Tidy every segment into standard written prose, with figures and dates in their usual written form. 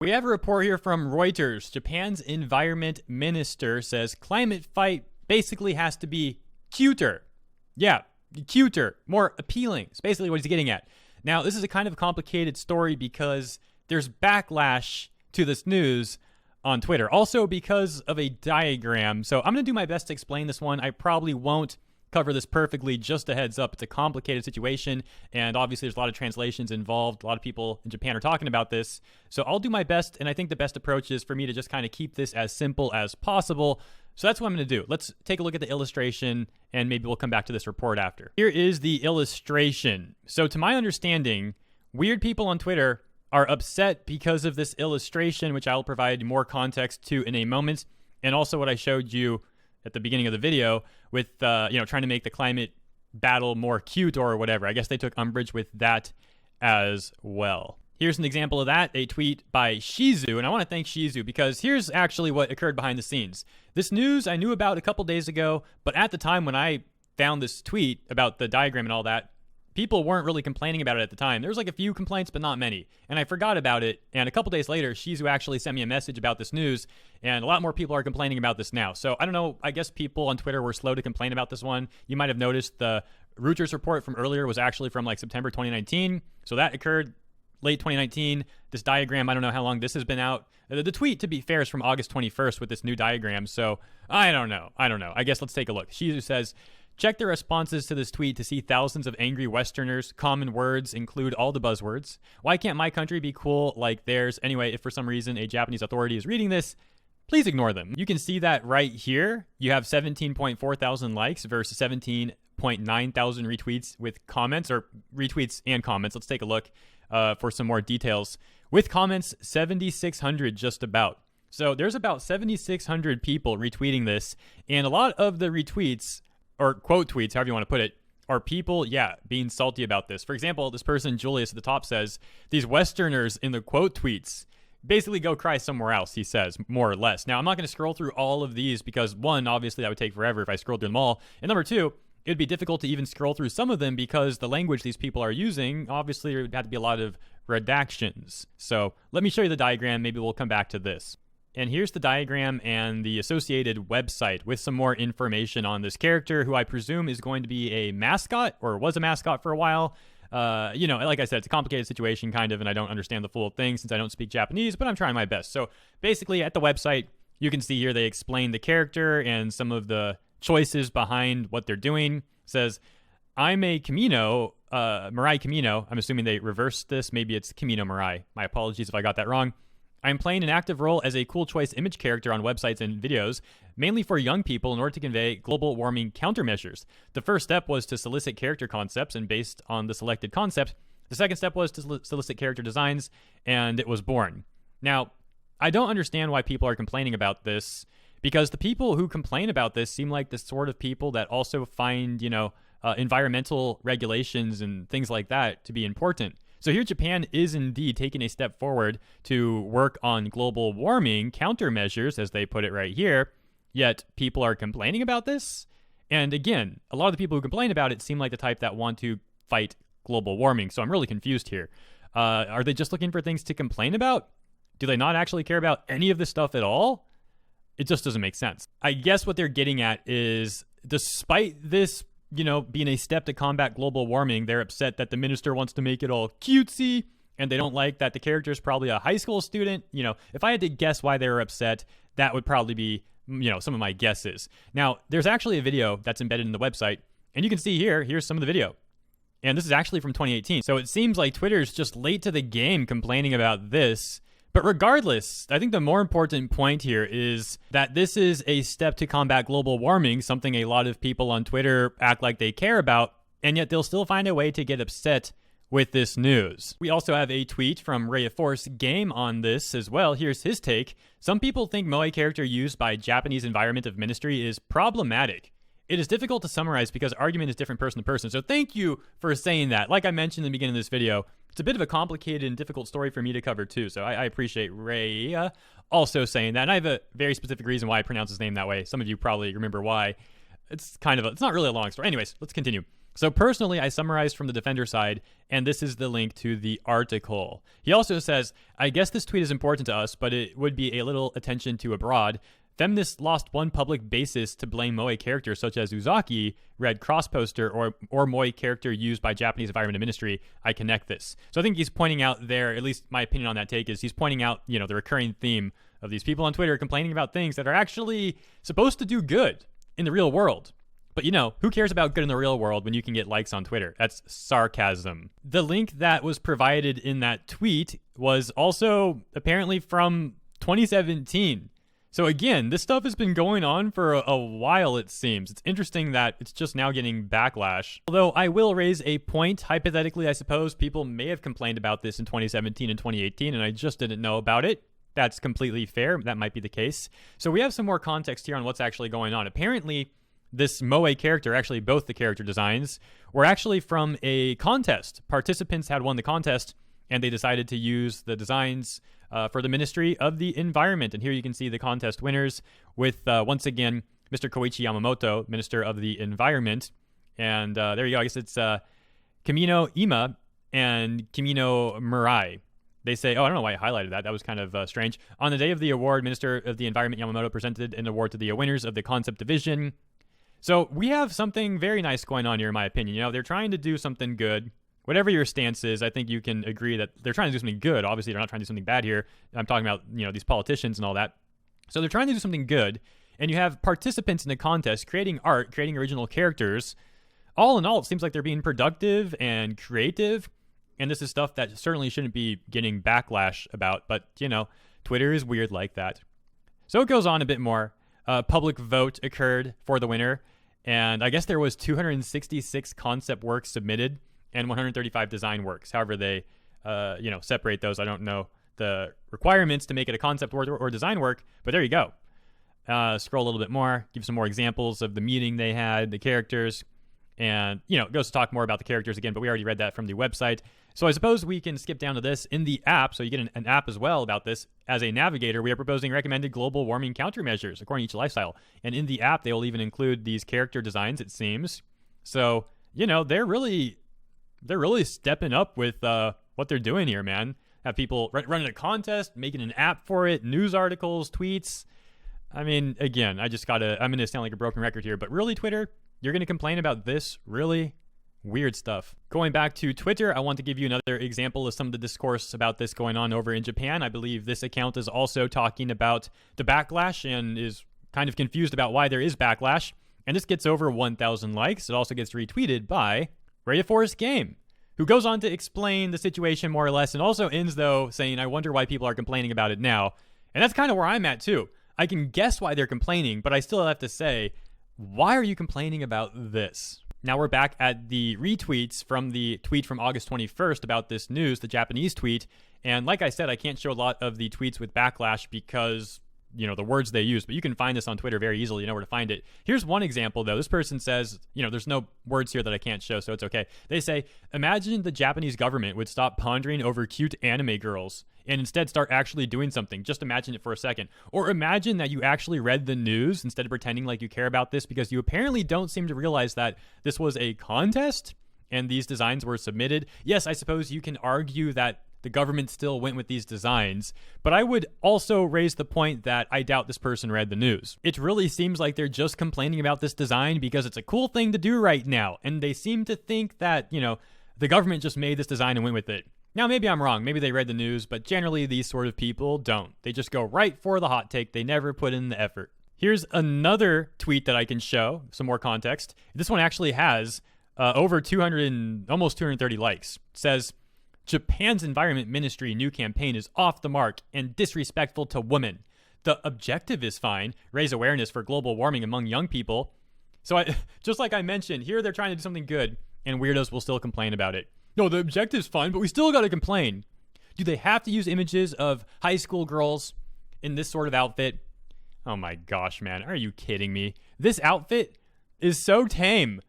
We have a report here from Reuters. Japan's environment minister says climate fight basically has to be cuter. Yeah, cuter, more appealing. It's basically what he's getting at. Now, this is a kind of complicated story because there's backlash to this news on Twitter. Also because of a diagram. So I'm going to do my best to explain this one. I probably won't cover this perfectly. Just a heads up, it's a complicated situation, and obviously there's a lot of translations involved. A lot of people in Japan are talking about this, so I'll do my best, and I think the best approach is for me to just kind of keep this as simple as possible. So that's what I'm going to do. Let's take a look at the illustration, and maybe we'll come back to this report after. Here is the illustration. So to my understanding, weird people on Twitter are upset because of this illustration, which I'll provide more context to in a moment, and also what I showed you at the beginning of the video with, trying to make the climate battle more cute or whatever. I guess they took umbrage with that as well. Here's an example of that, a tweet by Shizu, and I want to thank Shizu because here's actually what occurred behind the scenes. This news I knew about a couple days ago, but at the time when I found this tweet about the diagram and all that, people weren't really complaining about it at the time. There was like a few complaints, but not many. And I forgot about it. And a couple days later, Shizu actually sent me a message about this news. And a lot more people are complaining about this now. So I don't know. I guess people on Twitter were slow to complain about this one. You might have noticed the Reuters report from earlier was actually from like September 2019. So that occurred late 2019. This diagram, I don't know how long this has been out. The tweet, to be fair, is from August 21st with this new diagram. So I don't know. I guess let's take a look. Shizu says, check the responses to this tweet to see thousands of angry Westerners. Common words include all the buzzwords. Why can't my country be cool like theirs? Anyway, if for some reason a Japanese authority is reading this, please ignore them. You can see that right here. You have 17.4 thousand likes versus 17.9 thousand retweets with comments, or retweets and comments. Let's take a look for some more details. With comments, 7,600 just about. So there's about 7,600 people retweeting this, and a lot of the retweets, or quote tweets, however you want to put it, are people, being salty about this. For example, this person, Julius, at the top says, these Westerners in the quote tweets basically go cry somewhere else, he says, more or less. Now, I'm not going to scroll through all of these because, one, obviously that would take forever if I scrolled through them all. And number two, it would be difficult to even scroll through some of them because the language these people are using, obviously there would have to be a lot of redactions. So let me show you the diagram. Maybe we'll come back to this. And here's the diagram and the associated website with some more information on this character, who I presume is going to be a mascot, or was a mascot for a while. Like I said, it's a complicated situation, kind of, and I don't understand the full thing since I don't speak Japanese, but I'm trying my best. So basically, at the website, you can see here they explain the character and some of the choices behind what they're doing. It says, I'm a Kamino, Mirai Kamino. I'm assuming they reversed this. Maybe it's Kamino Mirai. My apologies if I got that wrong. I'm playing an active role as a cool choice image character on websites and videos, mainly for young people in order to convey global warming countermeasures. The first step was to solicit character concepts, and based on the selected concept, the second step was to solicit character designs, and it was born. Now, I don't understand why people are complaining about this, because the people who complain about this seem like the sort of people that also find, environmental regulations and things like that to be important. So here Japan is indeed taking a step forward to work on global warming countermeasures, as they put it right here, yet people are complaining about this. And again, a lot of the people who complain about it seem like the type that want to fight global warming. So I'm really confused here. Are they just looking for things to complain about? Do they not actually care about any of this stuff at all? It just doesn't make sense. I guess what they're getting at is, despite this being a step to combat global warming, they're upset that the minister wants to make it all cutesy, and they don't like that the character is probably a high school student. If I had to guess why they were upset, that would probably be, some of my guesses. Now, there's actually a video that's embedded in the website, and you can see here's some of the video. And this is actually from 2018. So it seems like Twitter's just late to the game complaining about this. But regardless, I think the more important point here is that this is a step to combat global warming, something a lot of people on Twitter act like they care about, and yet they'll still find a way to get upset with this news. We also have a tweet from Ray of Force Game on this as well. Here's his take. Some people think moe character used by Japanese Environment of Ministry is problematic. It is difficult to summarize because argument is different person to person. So thank you for saying that. Like I mentioned in the beginning of this video, it's a bit of a complicated and difficult story for me to cover too. So I appreciate Ray also saying that. And I have a very specific reason why I pronounce his name that way. Some of you probably remember why. It's not really a long story. Anyways, let's continue. So personally, I summarized from the Defender side, and this is the link to the article. He also says, I guess this tweet is important to us, but it would be a little attention to abroad. Feminists lost one public basis to blame Moe characters such as Uzaki, Red Cross poster, or Moe character used by Japanese Environment Ministry. I connect this. So I think he's pointing out there, at least my opinion on that take is he's pointing out, the recurring theme of these people on Twitter complaining about things that are actually supposed to do good in the real world. But who cares about good in the real world when you can get likes on Twitter? That's sarcasm. The link that was provided in that tweet was also apparently from 2017. So again, this stuff has been going on for a while, it seems. It's interesting that it's just now getting backlash. Although I will raise a point, hypothetically, I suppose people may have complained about this in 2017 and 2018, and I just didn't know about it. That's completely fair. That might be the case. So we have some more context here on what's actually going on. Apparently, this Moe character, actually both the character designs, were actually from a contest. Participants had won the contest, and they decided to use the designs for the Ministry of the Environment. And here you can see the contest winners with, once again, Mr. Koichi Yamamoto, Minister of the Environment. And there you go. I guess it's Kamino Ima and Kimino Murai. They say, I don't know why I highlighted that. That was kind of strange. On the day of the award, Minister of the Environment Yamamoto presented an award to the winners of the concept division. So we have something very nice going on here, in my opinion. They're trying to do something good. Whatever your stance is, I think you can agree that they're trying to do something good. Obviously, they're not trying to do something bad here. I'm talking about, these politicians and all that. So they're trying to do something good. And you have participants in the contest creating art, creating original characters. All in all, it seems like they're being productive and creative. And this is stuff that certainly shouldn't be getting backlash about. But, Twitter is weird like that. So it goes on a bit more. Public vote occurred for the winner. And I guess there was 266 concept works submitted and 135 design works. However they, separate those. I don't know the requirements to make it a concept work or design work, but there you go. Scroll a little bit more, give some more examples of the meeting they had, the characters, and, it goes to talk more about the characters again, but we already read that from the website. So I suppose we can skip down to this. In the app, so you get an app as well about this. As a navigator, we are proposing recommended global warming countermeasures according to each lifestyle. And in the app, they will even include these character designs, it seems. So, they're really stepping up with what they're doing here, man. Have people running a contest, making an app for it, news articles, tweets. I mean, again, I'm going to sound like a broken record here, but really, Twitter, you're going to complain about this? Really? Weird stuff. Going back to Twitter, I want to give you another example of some of the discourse about this going on over in Japan. I believe this account is also talking about the backlash and is kind of confused about why there is backlash. And this gets over 1,000 likes. It also gets retweeted by Raya Forest Game, who goes on to explain the situation more or less and also ends, though, saying, I wonder why people are complaining about it now. And that's kind of where I'm at, too. I can guess why they're complaining, but I still have to say, why are you complaining about this? Now we're back at the retweets from the tweet from August 21st about this news, the Japanese tweet. And like I said, I can't show a lot of the tweets with backlash because, the words they use, but you can find this on Twitter very easily. You know where to find it. Here's one example, though. This person says, there's no words here that I can't show, so it's okay. They say, imagine the Japanese government would stop pondering over cute anime girls and instead start actually doing something. Just imagine it for a second. Or imagine that you actually read the news instead of pretending like you care about this because you apparently don't seem to realize that this was a contest and these designs were submitted. Yes, I suppose you can argue that the government still went with these designs, but I would also raise the point that I doubt this person read the news. It really seems like they're just complaining about this design because it's a cool thing to do right now, and they seem to think that, the government just made this design and went with it. Now, maybe I'm wrong. Maybe they read the news, but generally these sort of people don't. They just go right for the hot take. They never put in the effort. Here's another tweet that I can show, some more context. This one actually has over 200, almost 230 likes. It says, Japan's Environment Ministry new campaign is off the mark and disrespectful to women. The objective is fine, raise awareness for global warming among young people. So just like I mentioned, here they're trying to do something good, and weirdos will still complain about it. No, the objective's fine, but we still got to complain. Do they have to use images of high school girls in this sort of outfit? Oh my gosh, man. Are you kidding me? This outfit is so tame.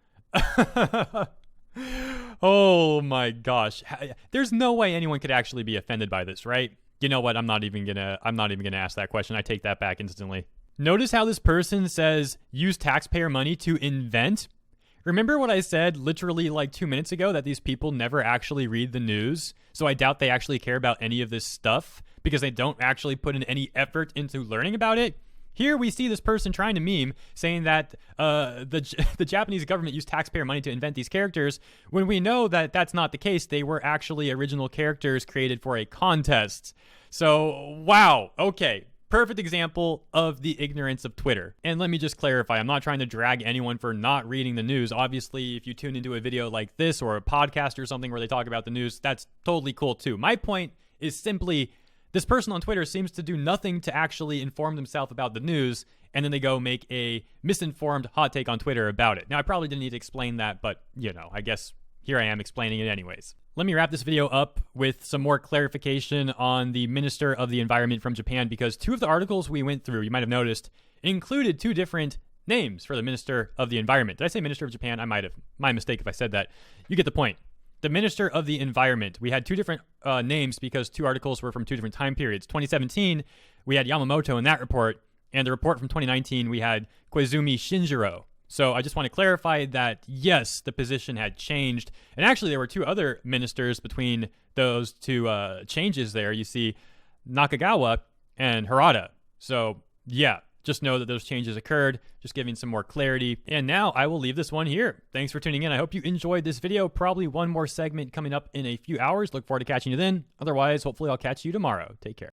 Oh my gosh. There's no way anyone could actually be offended by this, right? You know what? I'm not even gonna ask that question. I take that back instantly. Notice how this person says use taxpayer money to invent. Remember what I said literally like 2 minutes ago, that these people never actually read the news? So I doubt they actually care about any of this stuff because they don't actually put in any effort into learning about it. Here we see this person trying to meme saying that the Japanese government used taxpayer money to invent these characters, when we know that that's not the case. They were actually original characters created for a contest. So, wow. Okay. Perfect example of the ignorance of Twitter. And let me just clarify, I'm not trying to drag anyone for not reading the news. Obviously, if you tune into a video like this or a podcast or something where they talk about the news, that's totally cool too. My point is simply, this person on Twitter seems to do nothing to actually inform themselves about the news, and then they go make a misinformed hot take on Twitter about it. Now, I probably didn't need to explain that, but, you know, I guess here I am explaining it anyways. Let me wrap this video up with some more clarification on the Minister of the Environment from Japan, because two of the articles we went through, you might have noticed, included two different names for the Minister of the Environment. Did I say Minister of Japan? I might have. My mistake if I said that. You get the point. The Minister of the Environment. We had two different names because two articles were from two different time periods. 2017, we had Yamamoto in that report, and the report from 2019, we had Koizumi Shinjiro. So I just want to clarify that, yes, the position had changed. And actually, there were two other ministers between those two changes there. You see Nakagawa and Harada. So, yeah, just know that those changes occurred, just giving some more clarity. And now I will leave this one here. Thanks for tuning in. I hope you enjoyed this video. Probably one more segment coming up in a few hours. Look forward to catching you then. Otherwise, hopefully I'll catch you tomorrow. Take care.